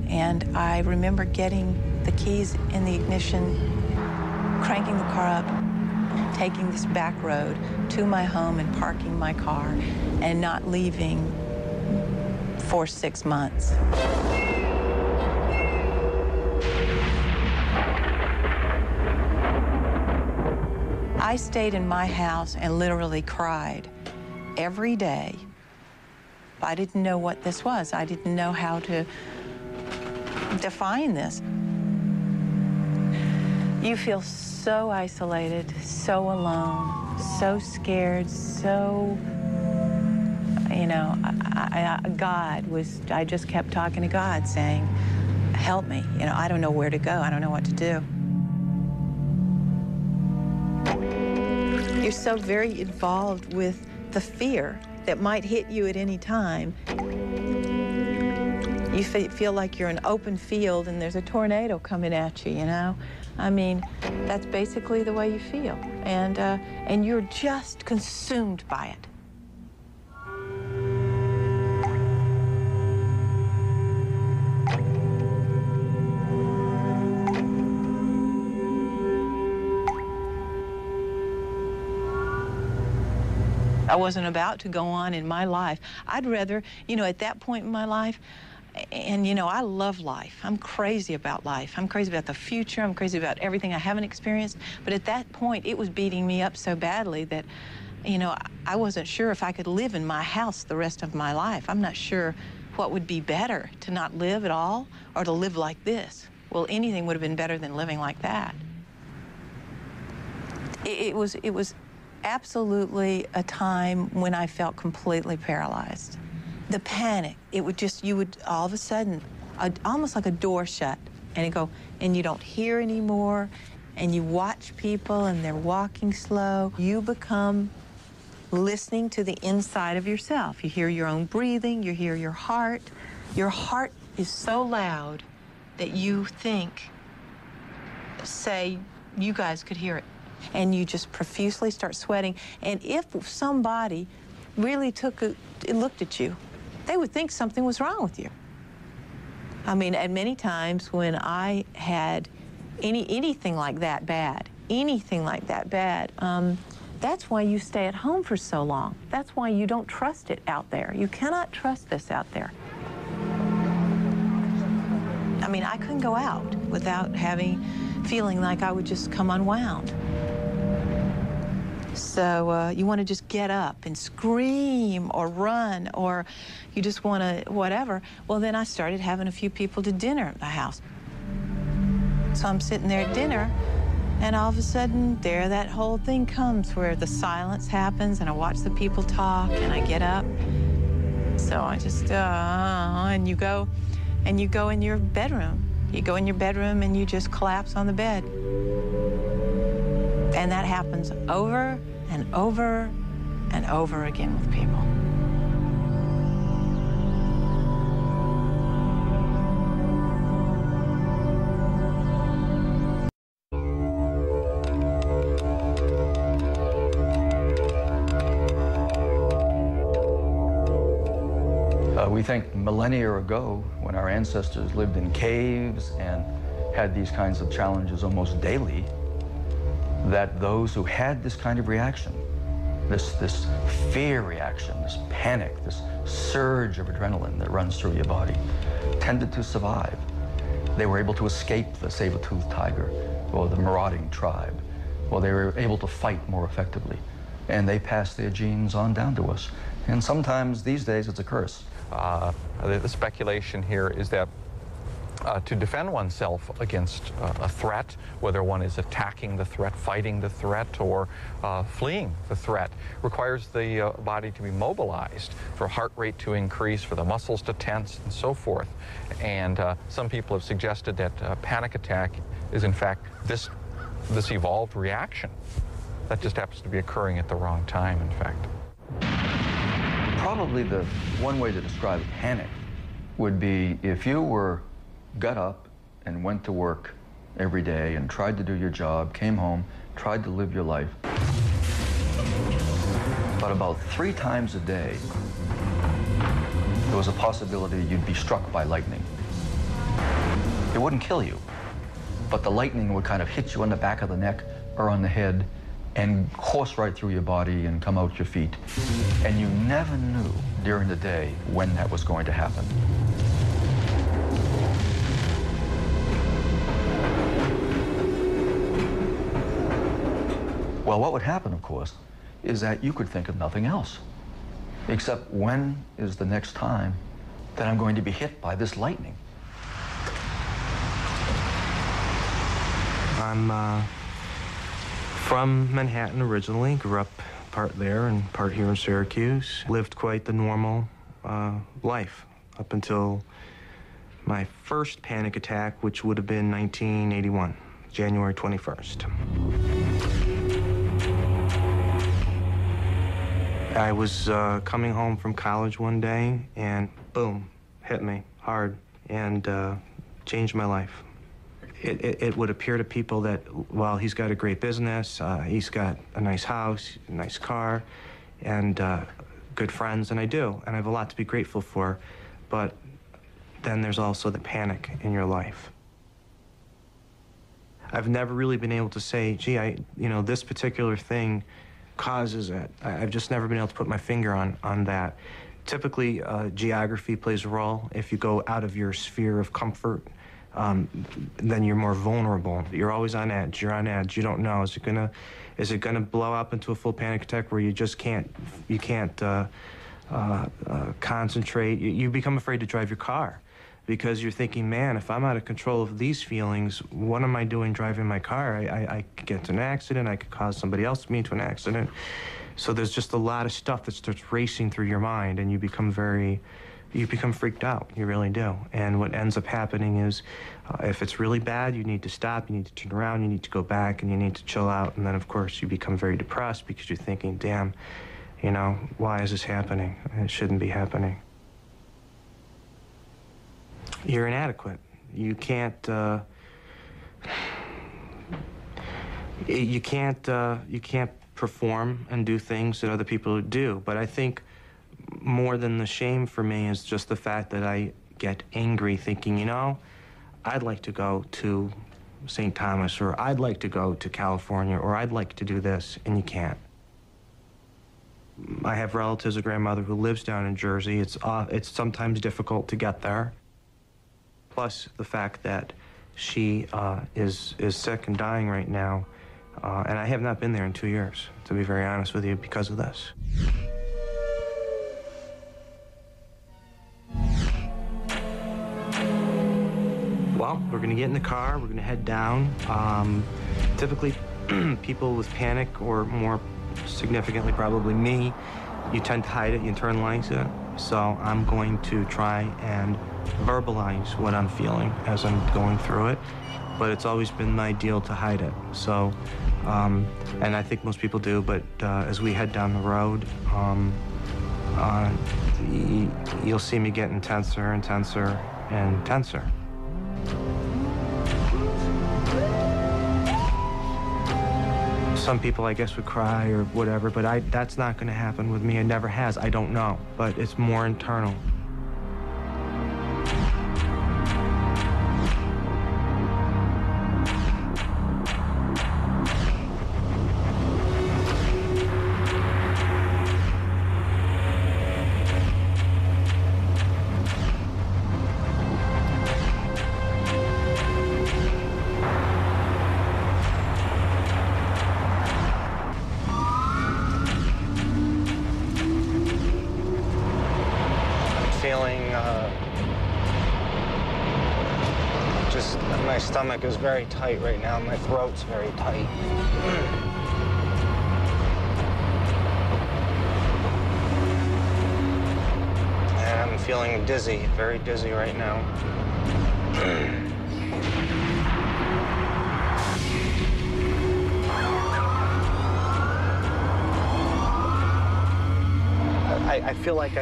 And I remember getting the keys in the ignition, cranking the car up, taking this back road to my home and parking my car and not leaving for 6 months. I stayed in my house and literally cried every day. I didn't know what this was. I didn't know how to define this. You feel so isolated, so alone, so scared, so, you know, I just kept talking to God saying, help me. You know, I don't know where to go. I don't know what to do. You're so very involved with the fear that might hit you at any time. You feel like you're in an open field and there's a tornado coming at you, you know? I mean, that's basically the way you feel. And you're just consumed by it. I wasn't about to go on in my life. I'd rather, you know, at that point in my life, and, you know, I love life. I'm crazy about life. I'm crazy about the future. I'm crazy about everything I haven't experienced. But at that point, it was beating me up so badly that, you know, I wasn't sure if I could live in my house the rest of my life. I'm not sure what would be better, to not live at all or to live like this. Well, anything would have been better than living like that. It was absolutely a time when I felt completely paralyzed. The panic, it would just, you would all of a sudden, almost like a door shut, and it go, and you don't hear anymore, and you watch people and they're walking slow. You become listening to the inside of yourself. You hear your own breathing, you hear your heart. Your heart is so loud that you think, say, you guys could hear it. And you just profusely start sweating. And if somebody really looked at you, they would think something was wrong with you. I mean, at many times when I had anything like that bad, that's why you stay at home for so long. That's why you don't trust it out there. You cannot trust this out there. I mean, I couldn't go out without feeling like I would just come unwound. So you want to just get up and scream or run, or you just want to whatever. Well, then I started having a few people to dinner at the house. So I'm sitting there at dinner, and all of a sudden, there that whole thing comes where the silence happens, and I watch the people talk, and I get up. So I just, and you go in your bedroom. You go in your bedroom, and you just collapse on the bed. And that happens over and over and over again with people. We think millennia ago, when our ancestors lived in caves and had these kinds of challenges almost daily, that those who had this kind of reaction, this fear reaction, this panic, this surge of adrenaline that runs through your body, tended to survive. They were able to escape the saber-toothed tiger or the marauding tribe, or they were able to fight more effectively. And they passed their genes on down to us. And sometimes these days it's a curse. The speculation here is that to defend oneself against a threat, whether one is attacking the threat, fighting the threat, or fleeing the threat, requires the body to be mobilized, for heart rate to increase, for the muscles to tense, and so forth. And some people have suggested that panic attack is in fact this evolved reaction that just happens to be occurring at the wrong time, in fact. Probably the one way to describe panic would be if you got up and went to work every day and tried to do your job, came home, tried to live your life. But about 3 times a day, there was a possibility you'd be struck by lightning. It wouldn't kill you, but the lightning would kind of hit you on the back of the neck or on the head and course right through your body and come out your feet. And you never knew during the day when that was going to happen. Well, what would happen, of course, is that you could think of nothing else, except when is the next time that I'm going to be hit by this lightning? I'm from Manhattan originally, grew up part there and part here in Syracuse. Lived quite the normal life up until my first panic attack, which would have been 1981, January 21st. I was coming home from college one day and boom, hit me hard and changed my life. It would appear to people that, well, he's got a great business, he's got a nice house, a nice car, and good friends, and I do, and I have a lot to be grateful for, but then there's also the panic in your life. I've never really been able to say, gee, this particular thing causes it. I've just never been able to put my finger on that. Typically, geography plays a role. If you go out of your sphere of comfort, then you're more vulnerable. You're always on edge. You're on edge. You don't know. Is it gonna blow up into a full panic attack where you just can't concentrate? You become afraid to drive your car because you're thinking, man, if I'm out of control of these feelings, what am I doing driving my car? I could get into an accident. I could cause somebody else to meet into an accident. So there's just a lot of stuff that starts racing through your mind, and you become freaked out, you really do. And what ends up happening is, if it's really bad, you need to stop, you need to turn around, you need to go back, and you need to chill out. And then, of course, you become very depressed because you're thinking, damn, why is this happening? It shouldn't be happening. You're inadequate. You can't perform and do things that other people do. But I think more than the shame for me is just the fact that I get angry thinking, I'd like to go to St. Thomas, or I'd like to go to California, or I'd like to do this, and you can't. I have relatives, a grandmother who lives down in Jersey. It's sometimes difficult to get there. Plus the fact that she is sick and dying right now, and I have not been there in 2 years, to be very honest with you, because of this. Well, we're going to get in the car, we're going to head down. Typically, people with panic, or more significantly probably me, you tend to hide it, you internalize it. So I'm going to try and verbalize what I'm feeling as I'm going through it. But it's always been my deal to hide it. So, and I think most people do, but as we head down the road, you'll see me getting tenser and tenser and tenser. Some people, I guess, would cry or whatever, but that's not going to happen with me. It never has. I don't know, but it's more internal. My stomach is very tight right now. My throat's very tight. And I'm feeling dizzy, very dizzy right now. I feel like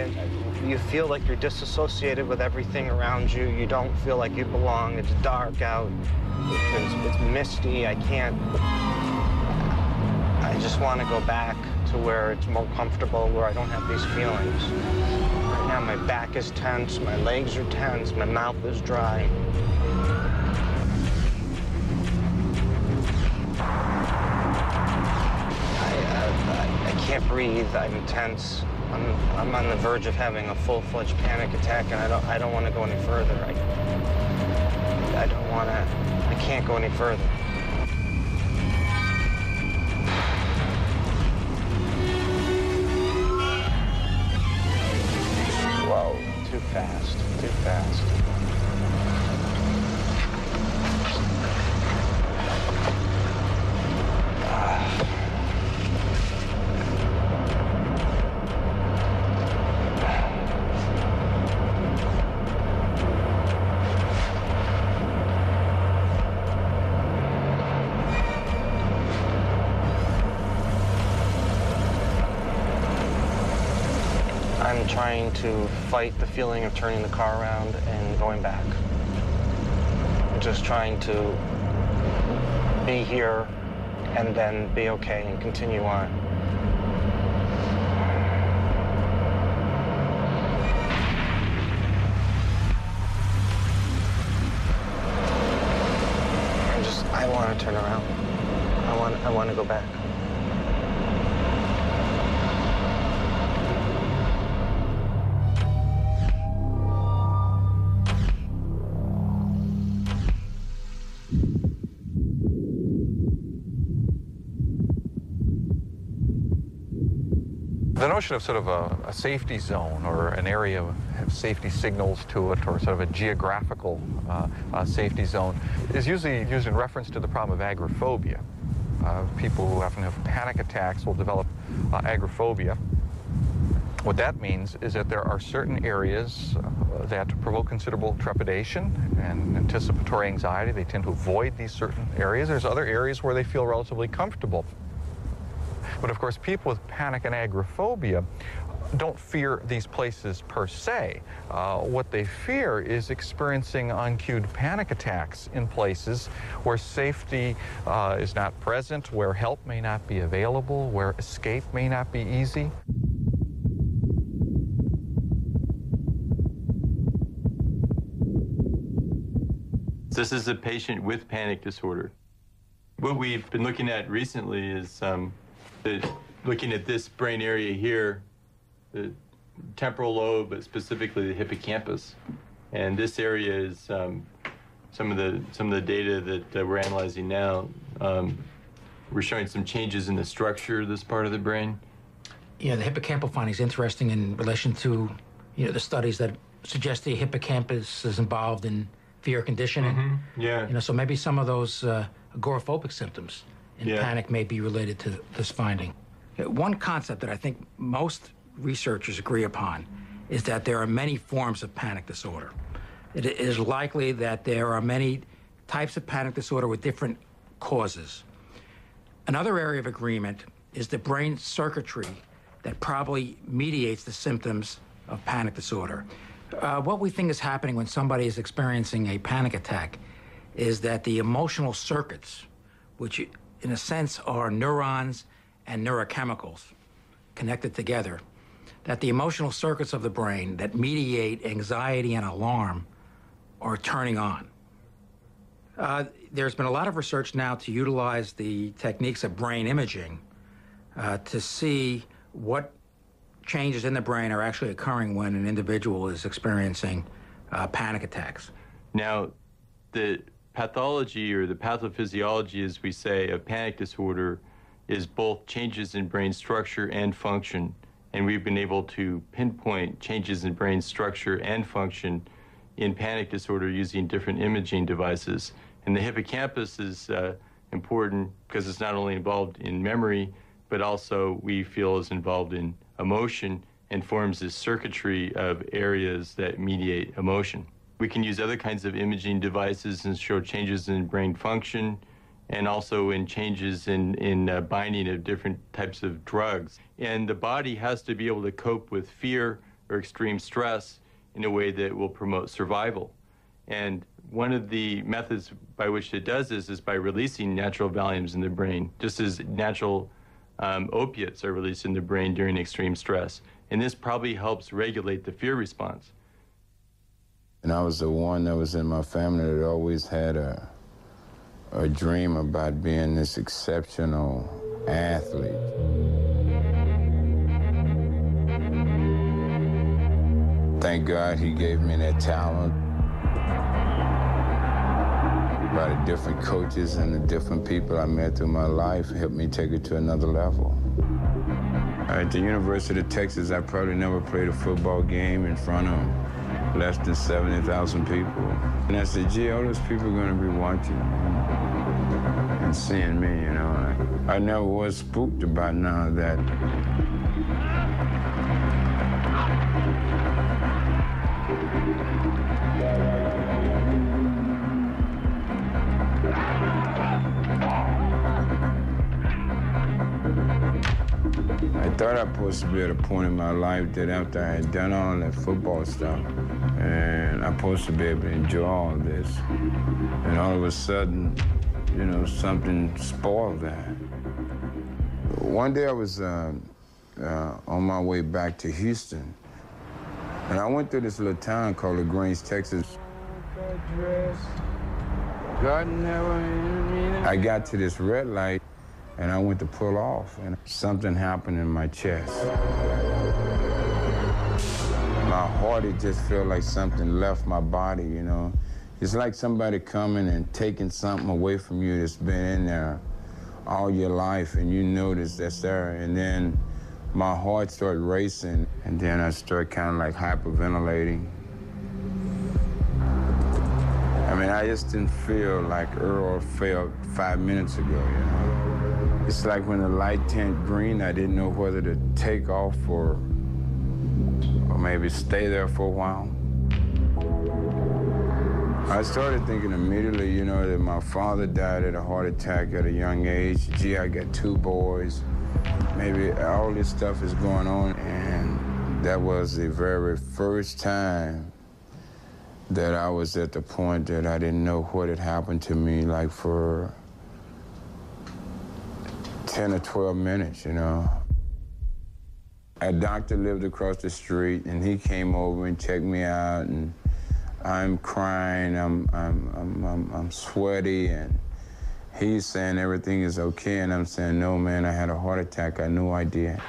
you feel like you're disassociated with everything around you. You don't feel like you belong. It's dark out. It's misty. I just want to go back to where it's more comfortable, where I don't have these feelings. Right now, my back is tense, my legs are tense, my mouth is dry. I can't breathe. I'm tense. I'm on the verge of having a full-fledged panic attack, and I don't want to go any further. I don't want to. I can't go any further. Whoa, too fast, too fast. I'm trying to fight the feeling of turning the car around and going back. I'm just trying to be here and then be okay and continue on. I want to turn around. I want to go back. The notion of sort of a safety zone or an area of safety signals to it, or sort of a geographical safety zone, is usually used in reference to the problem of agoraphobia. People who often have panic attacks will develop agoraphobia. What that means is that there are certain areas that provoke considerable trepidation and anticipatory anxiety. They tend to avoid these certain areas. There's other areas where they feel relatively comfortable. But of course, people with panic and agoraphobia don't fear these places per se. What they fear is experiencing uncued panic attacks in places where safety is not present, where help may not be available, where escape may not be easy. This is a patient with panic disorder. What we've been looking at recently is looking at this brain area here, the temporal lobe, but specifically the hippocampus. And this area is some of the data that we're analyzing now. We're showing some changes in the structure of this part of the brain. Yeah, the hippocampal finding is interesting in relation to, the studies that suggest the hippocampus is involved in fear conditioning. Mm-hmm. Yeah. So maybe some of those agoraphobic symptoms in panic may be related to this finding. One concept that I think most researchers agree upon is that there are many forms of panic disorder. It is likely that there are many types of panic disorder with different causes. Another area of agreement is the brain circuitry that probably mediates the symptoms of panic disorder. What we think is happening when somebody is experiencing a panic attack is that the emotional circuits, which in a sense are neurons and neurochemicals connected together, that the emotional circuits of the brain that mediate anxiety and alarm are turning on. There's been a lot of research now to utilize the techniques of brain imaging to see what changes in the brain are actually occurring when an individual is experiencing panic attacks. Now, the pathology or the pathophysiology, as we say, of panic disorder is both changes in brain structure and function. And we've been able to pinpoint changes in brain structure and function in panic disorder using different imaging devices. And the hippocampus is important because it's not only involved in memory, but also we feel is involved in emotion and forms this circuitry of areas that mediate emotion. We can use other kinds of imaging devices and show changes in brain function and also in changes in binding of different types of drugs. And the body has to be able to cope with fear or extreme stress in a way that will promote survival. And one of the methods by which it does this is by releasing natural Valiums in the brain, just as natural opiates are released in the brain during extreme stress. And this probably helps regulate the fear response. And I was the one that was in my family that always had a a dream about being this exceptional athlete. Thank God he gave me that talent. By the different coaches and the different people I met through my life helped me take it to another level. At the University of Texas, I probably never played a football game in front of less than 70,000 people. And I said, gee, all those people are going to be watching and seeing me, you know. I never was spooked about none of that. I thought I was supposed to be at a point in my life that after I had done all that football stuff, and I'm supposed to be able to enjoy all this, and all of a sudden, you know, something spoiled that. One day I was on my way back to Houston, and I went through this little town called LaGrange, Texas. I got to this red light, and I went to pull off, and something happened in my chest. My heart, it just felt like something left my body, you know. It's like somebody coming and taking something away from you that's been in there all your life, and you notice that's there. And then my heart started racing, and then I started kind of like hyperventilating. I mean, I just didn't feel like Earl felt 5 minutes ago, you know. It's like when the light turned green, I didn't know whether to take off or maybe stay there for a while. I started thinking immediately, you know, that my father died of a heart attack at a young age. Gee, I got 2 boys. Maybe all this stuff is going on. And that was the very first time that I was at the point that I didn't know what had happened to me, like for 10 or 12 minutes, you know. A doctor lived across the street, and he came over and checked me out, and I'm crying, I'm sweaty, and he's saying everything is okay, and I'm saying, no, man, I had a heart attack. I had no idea.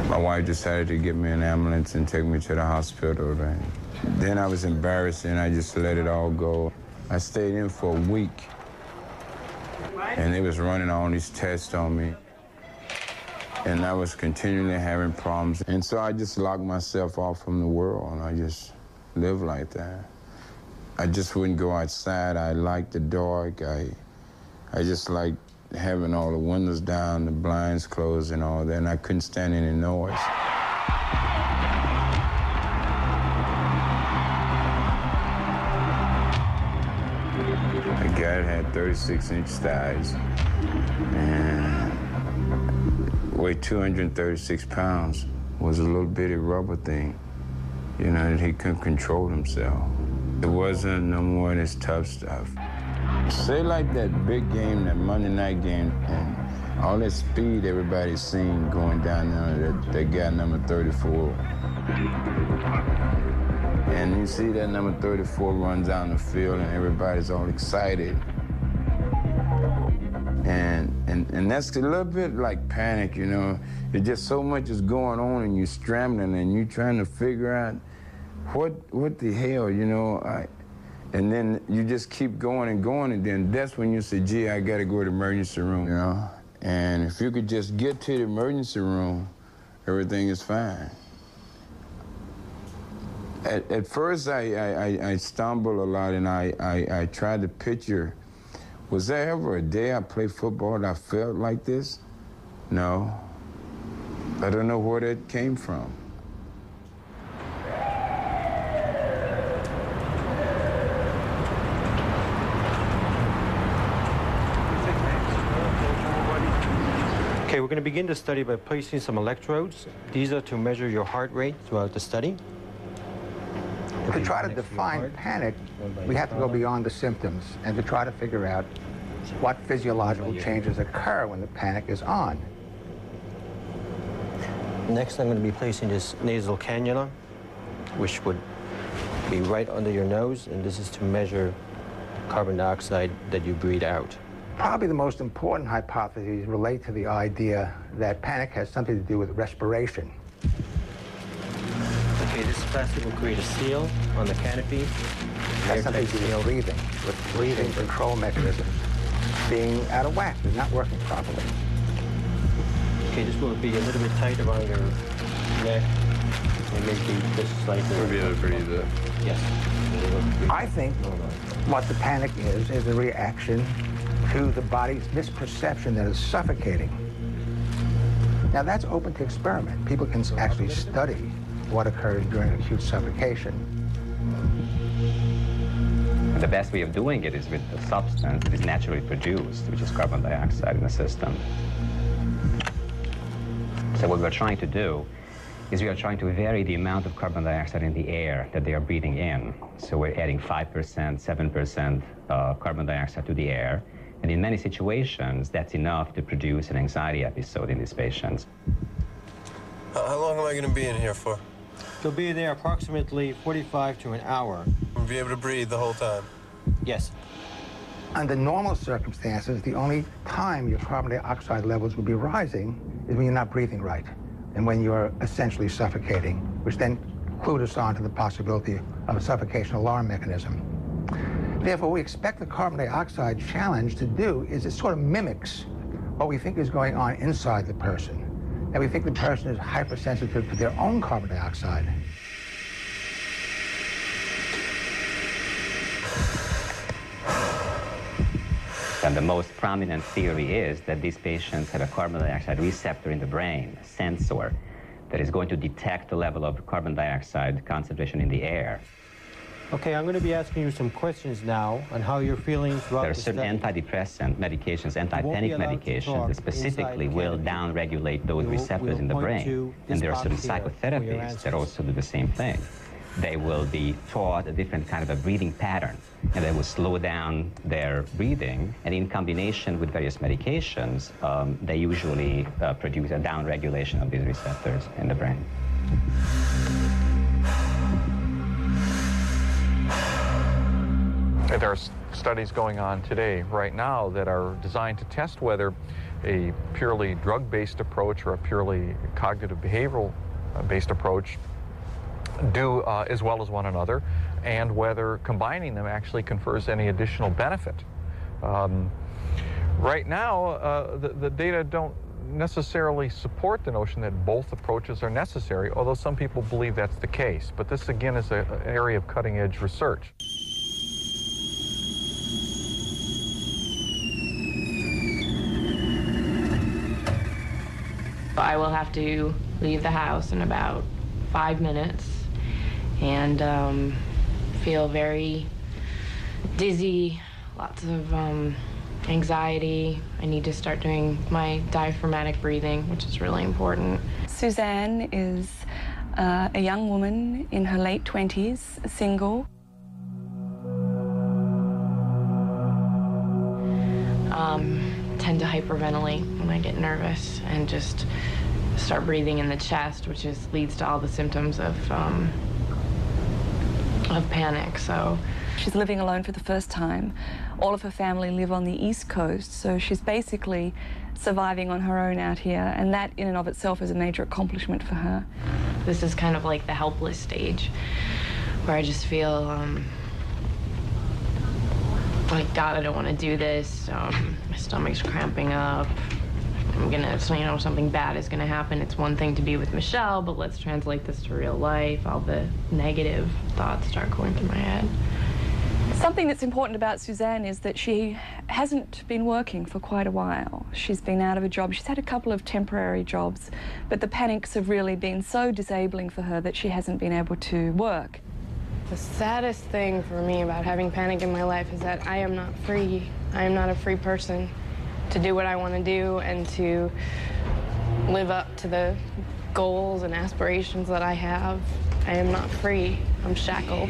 My wife decided to get me an ambulance and take me to the hospital. Then I was embarrassed, and I just let it all go. I stayed in for a week, and they was running all these tests on me. And I was continually having problems. And so I just locked myself off from the world, and I just lived like that. I just wouldn't go outside. I liked the dark. I just liked having all the windows down, the blinds closed and all that, and I couldn't stand any noise. The guy had 36-inch thighs and weighed 236 pounds, was a little bitty rubber thing, you know, that he couldn't control himself. It wasn't no more of this tough stuff. Say like that big game, that Monday night game, and all that speed everybody's seen going down there, that guy number 34. And you see that number 34 runs down the field and everybody's all excited. And that's a little bit like panic, you know. It's just so much is going on and you're scrambling and you're trying to figure out what the hell, you know. And then you just keep going, and then that's when you say, gee, I gotta go to the emergency room, you know? And if you could just get to the emergency room, everything is fine. At first, I stumbled a lot, and I tried to picture, was there ever a day I played football that I felt like this? No. I don't know where that came from. Okay, we're going to begin the study by placing some electrodes. These are to measure your heart rate throughout the study. To try to define panic, we have to go beyond the symptoms and to try to figure out what physiological changes occur when the panic is on. Next, I'm going to be placing this nasal cannula, which would be right under your nose, and this is to measure carbon dioxide that you breathe out. Probably the most important hypotheses relate to the idea that panic has something to do with respiration. Okay, this plastic will create a seal on the canopy. It has something to do with breathing, control mechanisms being out of whack, they're not working properly. Okay, this will be a little bit tight around your neck, and maybe just slightly. We'll be able to breathe it. Yes. I think what the panic is a reaction to the body's misperception that it's suffocating. Now that's open to experiment. People can actually study what occurs during acute suffocation. The best way of doing it is with a substance that is naturally produced, which is carbon dioxide in the system. So what we're trying to do is we are trying to vary the amount of carbon dioxide in the air that they are breathing in. So we're adding 5%, 7% carbon dioxide to the air. And in many situations, that's enough to produce an anxiety episode in these patients. How long am I going to be in here for? You'll be there approximately 45 to an hour. I'll be able to breathe the whole time? Yes. Under normal circumstances, the only time your carbon dioxide levels will be rising is when you're not breathing right and when you're essentially suffocating, which then clued us on to the possibility of a suffocation alarm mechanism. Therefore, what we expect the carbon dioxide challenge to do is it sort of mimics what we think is going on inside the person. And we think the person is hypersensitive to their own carbon dioxide. And the most prominent theory is that these patients have a carbon dioxide receptor in the brain, a sensor, that is going to detect the level of carbon dioxide concentration in the air. Okay, I'm going to be asking you some questions now on how you're feeling throughout There are the certain study. antidepressant medications, anti-panic medications that specifically will down-regulate those receptors in the brain. And there are some psychotherapies that also do the same thing. They will be taught a different kind of a breathing pattern, and they will slow down their breathing. And in combination with various medications, they usually produce a down-regulation of these receptors in the brain. There are studies going on today, right now, that are designed to test whether a purely drug-based approach or a purely cognitive behavioral-based approach do as well as one another, and whether combining them actually confers any additional benefit. Right now, the data don't necessarily support the notion that both approaches are necessary, although some people believe that's the case. But this, again, is an area of cutting-edge research. I will have to leave the house in about 5 minutes and feel very dizzy, lots of anxiety. I need to start doing my diaphragmatic breathing, which is really important. Suzanne is a young woman in her late 20s, single. Tend to hyperventilate when I get nervous and just start breathing in the chest, which leads to all the symptoms of panic. So she's living alone for the first time. All of her family live on the East Coast, so she's basically surviving on her own out here, and that in and of itself is a major accomplishment for her. This is kind of like the helpless stage, where I just feel like, God, I don't want to do this. My stomach's cramping up. I'm gonna, something bad is gonna happen. It's one thing to be with Michelle, but let's translate this to real life. All the negative thoughts start going through my head. Something that's important about Suzanne is that she hasn't been working for quite a while. She's been out of a job. She's had a couple of temporary jobs, but the panics have really been so disabling for her that she hasn't been able to work. The saddest thing for me about having panic in my life is that I am not free. I am not a free person to do what I want to do and to live up to the goals and aspirations that I have. I am not free. I'm shackled.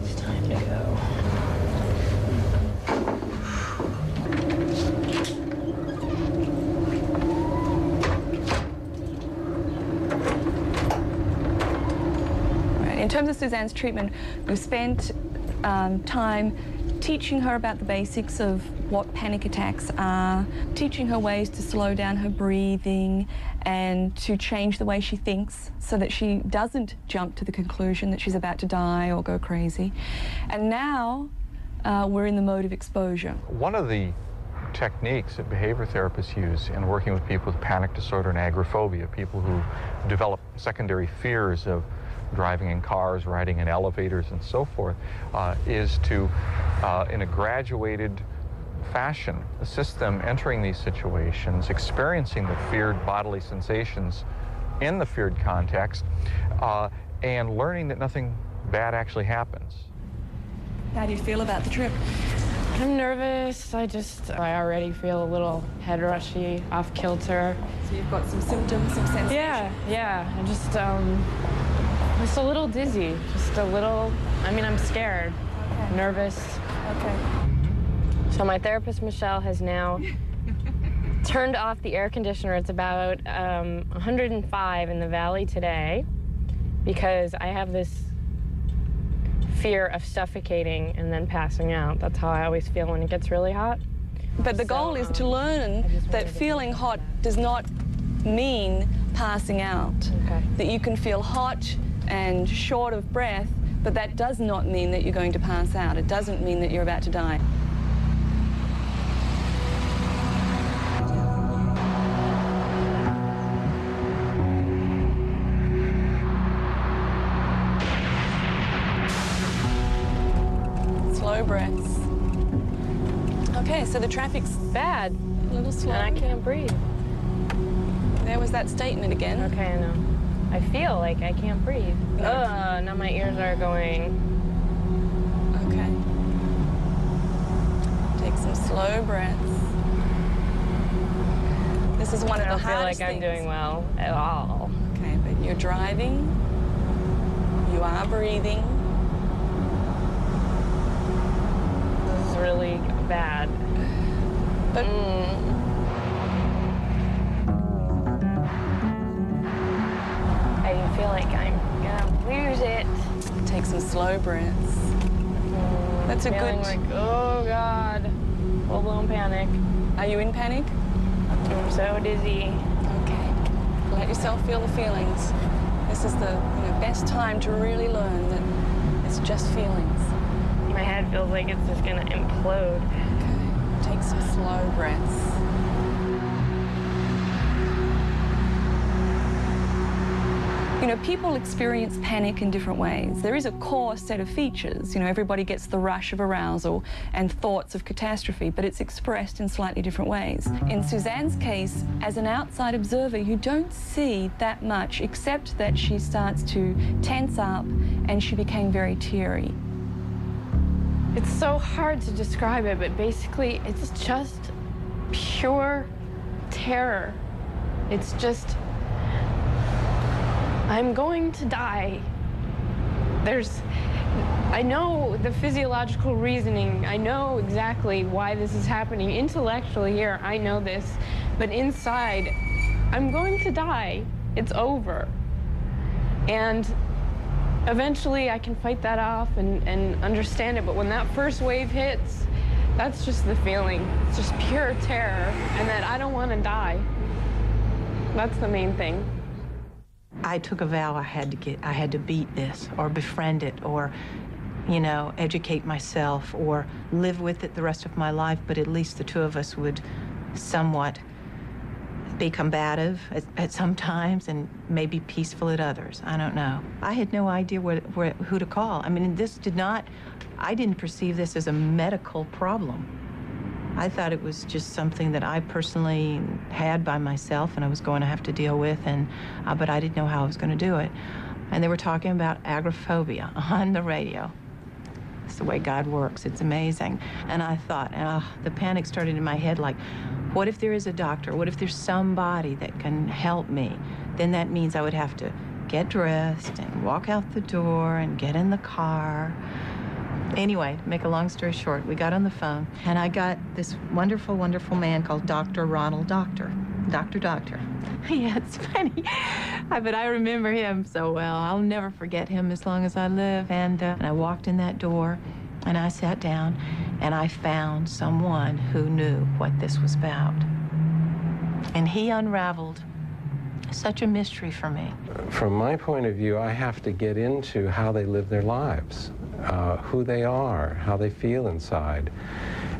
It's time to go. In terms of Suzanne's treatment, we've spent time teaching her about the basics of what panic attacks are, teaching her ways to slow down her breathing and to change the way she thinks so that she doesn't jump to the conclusion that she's about to die or go crazy. And now we're in the mode of exposure. One of the techniques that behavior therapists use in working with people with panic disorder and agoraphobia, people who develop secondary fears of driving in cars, riding in elevators, and so forth, is to, in a graduated fashion, assist them entering these situations, experiencing the feared bodily sensations in the feared context, and learning that nothing bad actually happens. How do you feel about the trip? I'm nervous. I already feel a little head rushy, off kilter. So you've got some symptoms, some sensations? Yeah. I'm just a little dizzy. Just a little, I'm scared, nervous. Okay. So my therapist, Michelle, has now turned off the air conditioner. It's about 105 in the valley today because I have this fear of suffocating and then passing out. That's how I always feel when it gets really hot. But the goal is to learn that feeling hot does not mean passing out. Okay. That you can feel hot and short of breath, but that does not mean that you're going to pass out. It doesn't mean that you're about to die. Slow breaths. Okay, so the traffic's bad. A little slow. And I can't breathe. There was that statement again. Okay, I know. I feel like I can't breathe. Ugh, now my ears are going. Okay. Take some slow breaths. This is one of the hardest things. I don't feel like I'm doing well at all. Okay, but you're driving. You are breathing. This is really bad. But I feel like I'm gonna lose it. Take some slow breaths. That's a good. Like, oh God, full-blown panic. Are you in panic? I'm so dizzy. Okay. Let yourself feel the feelings. This is the best time to really learn that it's just feelings. My head feels like it's just gonna implode. Okay. Take some slow breaths. People experience panic in different ways. There is a core set of features. Everybody gets the rush of arousal and thoughts of catastrophe, but it's expressed in slightly different ways. In Suzanne's case, as an outside observer, you don't see that much, except that she starts to tense up and she became very teary. It's so hard to describe it, but basically it's just pure terror. It's just, I'm going to die. I know the physiological reasoning. I know exactly why this is happening. Intellectually here, I know this. But inside, I'm going to die. It's over. And eventually I can fight that off and understand it. But when that first wave hits, that's just the feeling. It's just pure terror and that I don't want to die. That's the main thing. I took a vow I had to beat this or befriend it or, educate myself or live with it the rest of my life, but at least the two of us would somewhat be combative at some times and maybe peaceful at others. I don't know. I had no idea who to call. I didn't perceive this as a medical problem. I thought it was just something that I personally had by myself and I was going to have to deal with, but I didn't know how I was going to do it. And they were talking about agoraphobia on the radio. It's the way God works. It's amazing. And I thought, the panic started in my head like, what if there is a doctor? What if there's somebody that can help me? Then that means I would have to get dressed and walk out the door and get in the car. Anyway, to make a long story short, we got on the phone, and I got this wonderful, wonderful man called Dr. Ronald Doctor. Doctor. Yeah, it's funny. But I remember him so well. I'll never forget him as long as I live. And I walked in that door, and I sat down, and I found someone who knew what this was about. And he unraveled such a mystery for me. From my point of view, I have to get into how they live their lives, who they are, how they feel inside,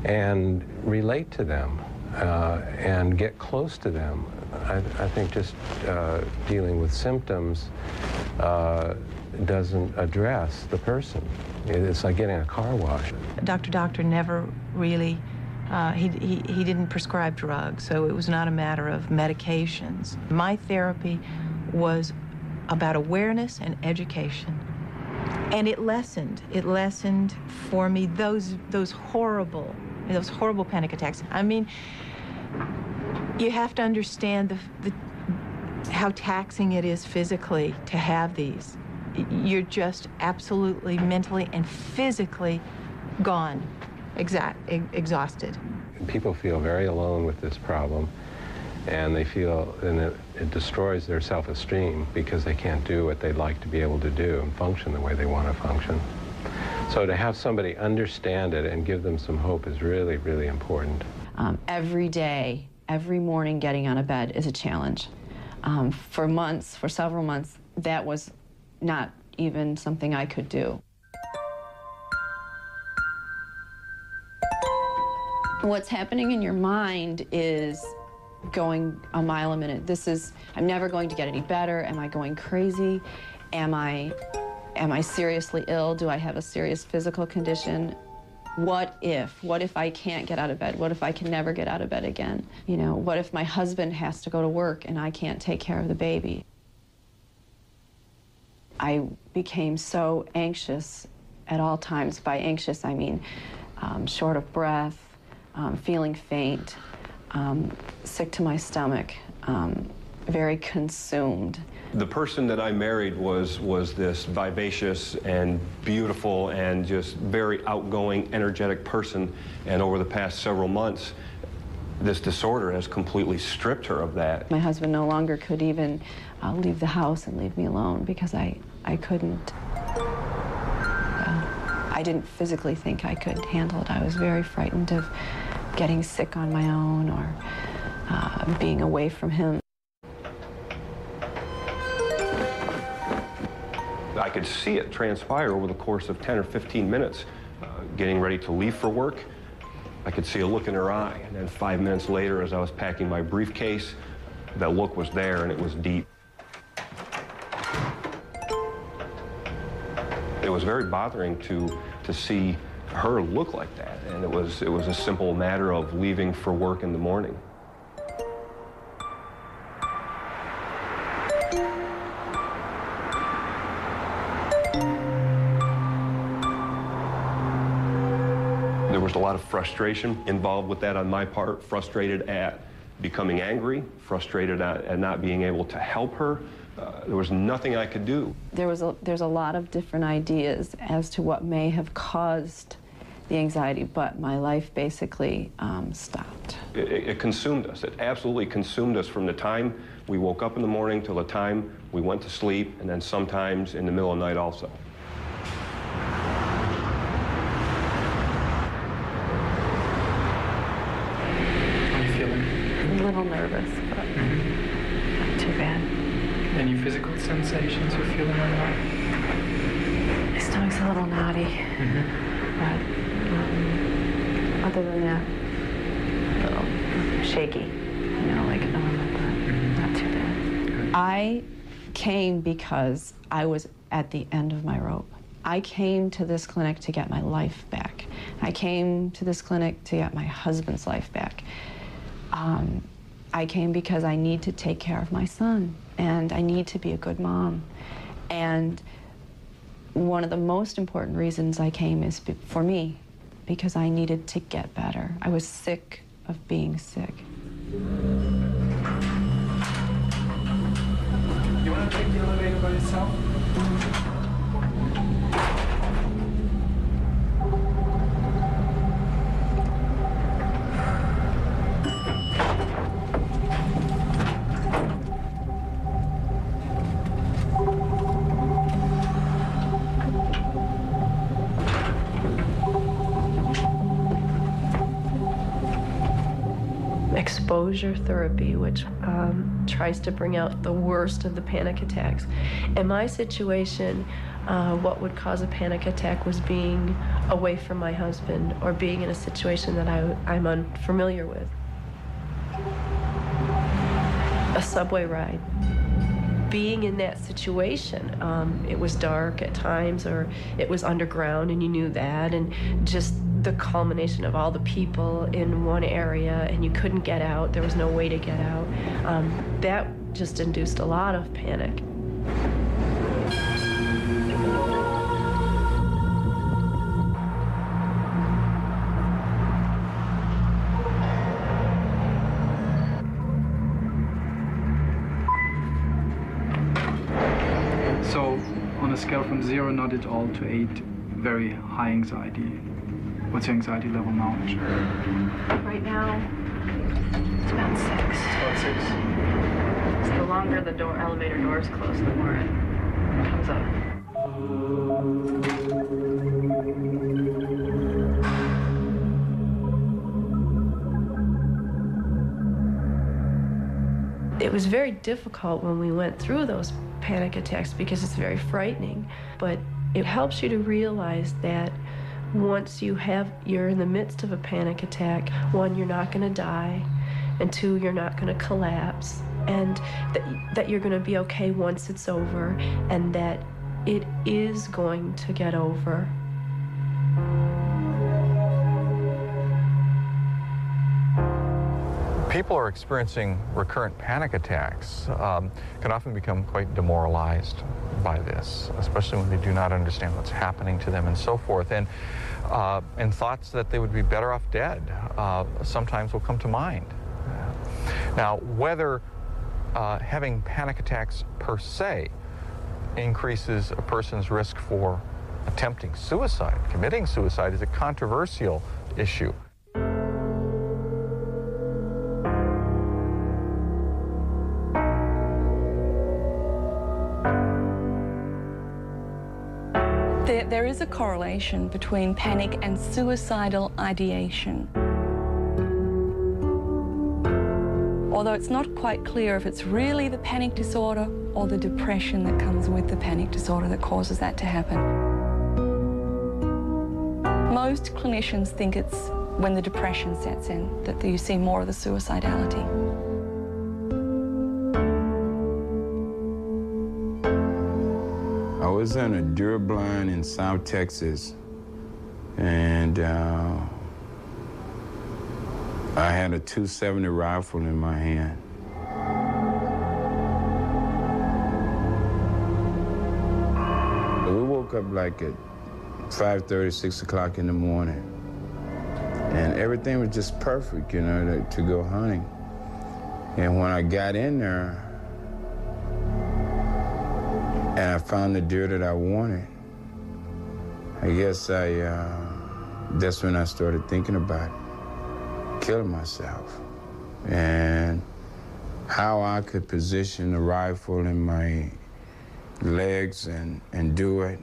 and relate to them, and get close to them. I think just dealing with symptoms doesn't address the person. It's like getting a car wash. Doctor never really, he didn't prescribe drugs, so it was not a matter of medications. My therapy was about awareness and education. And it lessened for me those horrible panic attacks. I mean, you have to understand how taxing it is physically to have these. You're just absolutely mentally and physically gone, exhausted. People feel very alone with this problem, and they feel, and it destroys their self-esteem because they can't do what they'd like to be able to do and function the way they want to function. So to have somebody understand it and give them some hope is really, really important. Every day, every morning getting out of bed is a challenge. For several months, that was not even something I could do. What's happening in your mind is going a mile a minute. I'm never going to get any better. Am I going crazy? Am I seriously ill? Do I have a serious physical condition? What if I can't get out of bed? What if I can never get out of bed again? You know, what if my husband has to go to work and I can't take care of the baby? I became so anxious at all times. By anxious, I mean short of breath, feeling faint, sick to my stomach, very consumed. The person that I married was this vivacious and beautiful and just very outgoing, energetic person. And over the past several months, this disorder has completely stripped her of that. My husband no longer could even leave the house and leave me alone because I couldn't. I didn't physically think I could handle it. I was very frightened of getting sick on my own or being away from him. I could see it transpire over the course of 10 or 15 minutes. Getting ready to leave for work, I could see a look in her eye. And then 5 minutes later, as I was packing my briefcase, that look was there and it was deep. It was very bothering to see her look like that. And it was a simple matter of leaving for work in the morning. There was a lot of frustration involved with that on my part, frustrated at becoming angry, frustrated at not being able to help her. There was nothing I could do. There's a lot of different ideas as to what may have caused the anxiety, but my life basically stopped. It consumed us. It absolutely consumed us from the time we woke up in the morning till the time we went to sleep, and then sometimes in the middle of the night also. A little nervous, but not too bad. Any physical sensations you're feeling right now? My stomach's a little knotty, but other than that, a little shaky, you know, like normal, but not too bad. I came because I was at the end of my rope. I came to this clinic to get my life back. I came to this clinic to get my husband's life back. I came because I need to take care of my son, and I need to be a good mom. And one of the most important reasons I came is for me, because I needed to get better. I was sick of being sick. You want to take the elevator by yourself? exposure therapy, which tries to bring out the worst of the panic attacks. In my situation, what would cause a panic attack was being away from my husband or being in a situation that I'm unfamiliar with. A subway ride. Being in that situation, it was dark at times, or it was underground and you knew that, and just the culmination of all the people in one area and you couldn't get out, there was no way to get out, that just induced a lot of panic. So, on a scale from 0, not at all, to 8, very high anxiety. What's your anxiety level now? Right now, it's about 6. About 6. So the longer the elevator doors close, the more it comes up. It was very difficult when we went through those panic attacks because it's very frightening, but it helps you to realize that once you're in the midst of a panic attack, 1, you're not going to die, and 2, you're not going to collapse, and that you're going to be okay once it's over, and that it is going to get over. People are experiencing recurrent panic attacks can often become quite demoralized by this, especially when they do not understand what's happening to them and so forth. And thoughts that they would be better off dead sometimes will come to mind. Now, whether having panic attacks per se increases a person's risk for attempting suicide, committing suicide, is a controversial issue. There is a correlation between panic and suicidal ideation. Although it's not quite clear if it's really the panic disorder or the depression that comes with the panic disorder that causes that to happen. Most clinicians think it's when the depression sets in that you see more of the suicidality. I was in a deer blind in South Texas, and I had a .270 rifle in my hand. We woke up like at 5:30, 6 o'clock in the morning, and everything was just perfect, you know, to go hunting. And when I got in there, and I found the deer that I wanted, I guess that's when I started thinking about killing myself and how I could position the rifle in my legs and do it.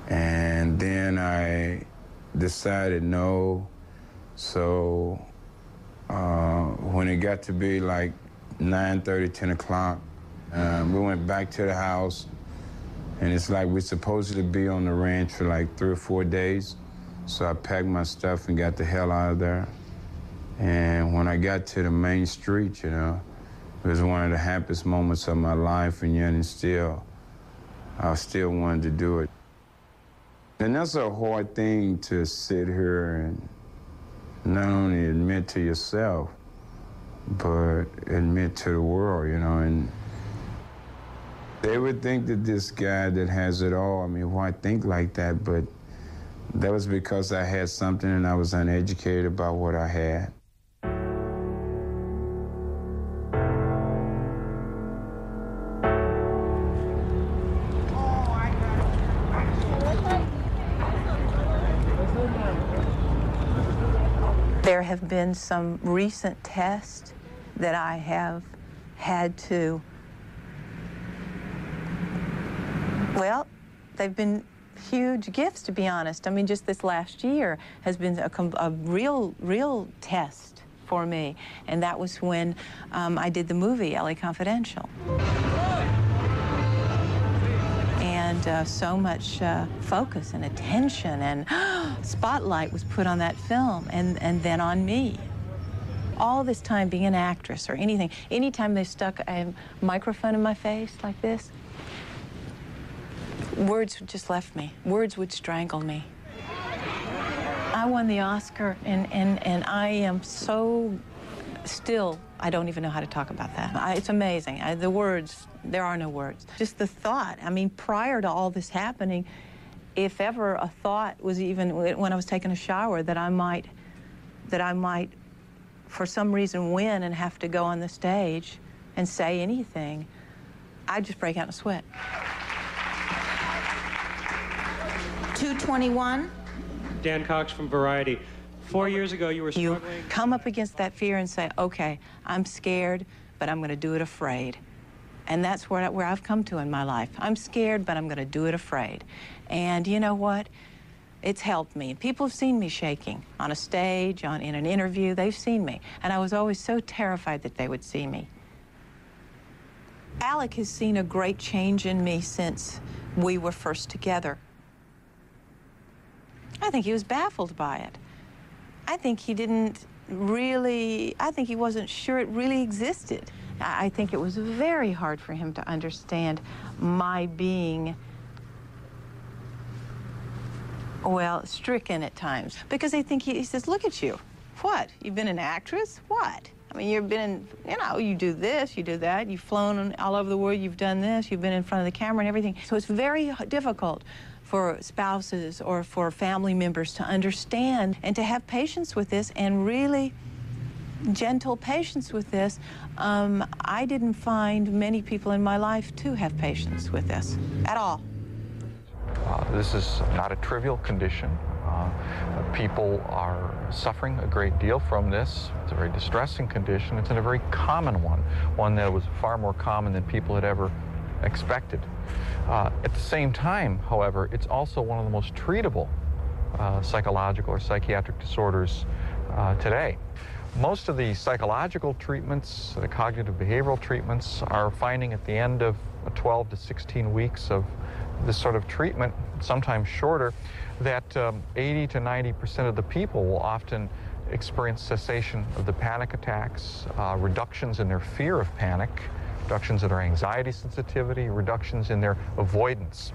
And then I decided no. So when it got to be like 9:30, 10 o'clock, we went back to the house, and it's like we're supposed to be on the ranch for like 3 or 4 days. So I packed my stuff and got the hell out of there. And when I got to the main street, you know, it was one of the happiest moments of my life, and yet I still wanted to do it. And that's a hard thing to sit here and not only admit to yourself, but admit to the world, you know. And they would think that this guy that has it all, I mean, why think like that? But that was because I had something and I was uneducated about what I had. There have been some recent tests that I have had to, well, they've been huge gifts, to be honest. I mean, just this last year has been a real test for me. And that was when I did the movie, LA Confidential. And so much focus and attention and spotlight was put on that film and then on me. All this time being an actress or anything, anytime they stuck a microphone in my face like this, words just left me. Words would strangle me. I won the Oscar, and I am so still, I don't even know how to talk about that. It's amazing. The words, there are no words. Just the thought, I mean, prior to all this happening, if ever a thought was even, when I was taking a shower, that I might, for some reason, win and have to go on the stage and say anything, I'd just break out in a sweat. 221. Dan Cox from Variety. 4 years ago, you were struggling. You come up against that fear and say, okay, I'm scared, but I'm going to do it afraid. And that's where I've come to in my life. I'm scared, but I'm going to do it afraid. And you know what? It's helped me. People have seen me shaking on a stage, in an interview. They've seen me. And I was always so terrified that they would see me. Alec has seen a great change in me since we were first together. I think he was baffled by it. I think he wasn't sure it really existed. I think it was very hard for him to understand my being, well, stricken at times. Because I think he says, look at you. What? You've been an actress? What? I mean, you've been, you do this, you do that. You've flown all over the world, you've done this, you've been in front of the camera and everything. So it's very difficult for spouses or for family members to understand and to have patience with this, and really gentle patience with this. I didn't find many people in my life to have patience with this at all. This is not a trivial condition. People are suffering a great deal from this. It's a very distressing condition. It's a very common one that was far more common than people had ever expected. At the same time, however, it's also one of the most treatable psychological or psychiatric disorders today. Most of the psychological treatments, the cognitive behavioral treatments, are finding at the end of 12 to 16 weeks of this sort of treatment, sometimes shorter, that 80 to 90% of the people will often experience cessation of the panic attacks, reductions in their fear of panic, reductions in their anxiety sensitivity, reductions in their avoidance.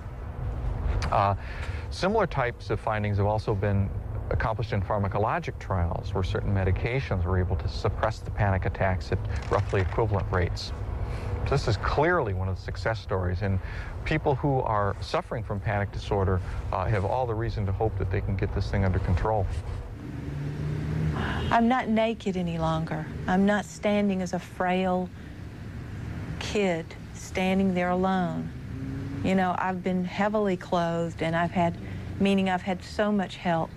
Similar types of findings have also been accomplished in pharmacologic trials, where certain medications were able to suppress the panic attacks at roughly equivalent rates. So this is clearly one of the success stories, and people who are suffering from panic disorder have all the reason to hope that they can get this thing under control. I'm not naked any longer. I'm not standing as a frail kid standing there alone. I've been heavily clothed, and I've had so much help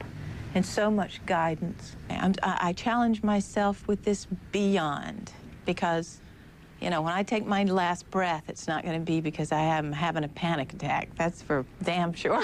and so much guidance. I challenge myself with this beyond, because when I take my last breath, it's not going to be because I am having a panic attack. That's for damn sure.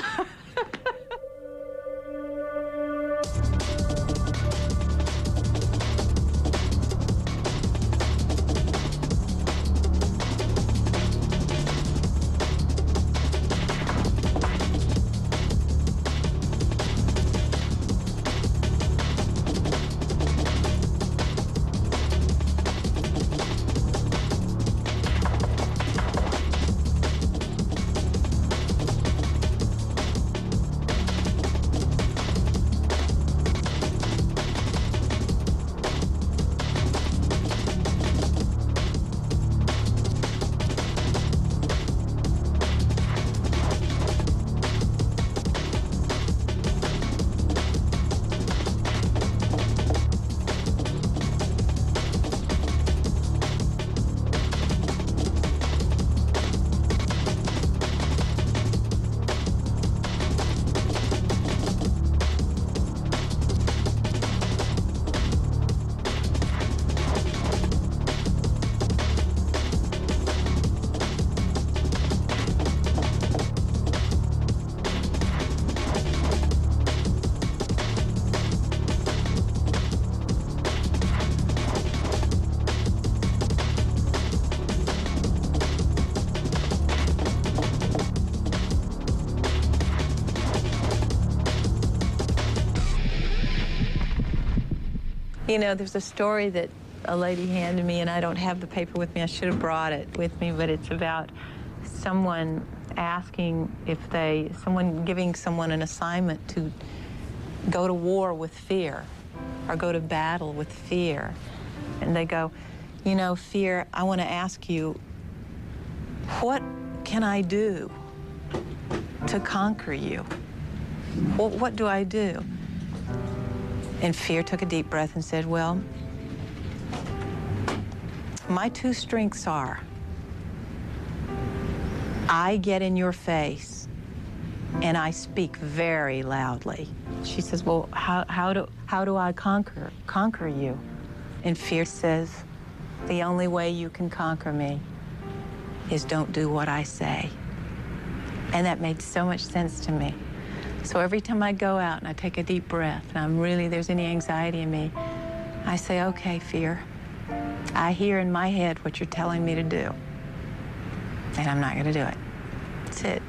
You know, there's a story that a lady handed me, and I don't have the paper with me. I should have brought it with me, but it's about someone asking if someone giving someone an assignment to go to war with fear or go to battle with fear. And they go, you know, fear, I want to ask you, what can I do to conquer you? What do I do? And fear took a deep breath and said, well, my two strengths are, I get in your face and I speak very loudly. She says, well, how do I conquer you? And fear says, the only way you can conquer me is don't do what I say. And that made so much sense to me. So every time I go out and I take a deep breath and there's any anxiety in me, I say, okay, fear, I hear in my head what you're telling me to do, and I'm not going to do it. That's it.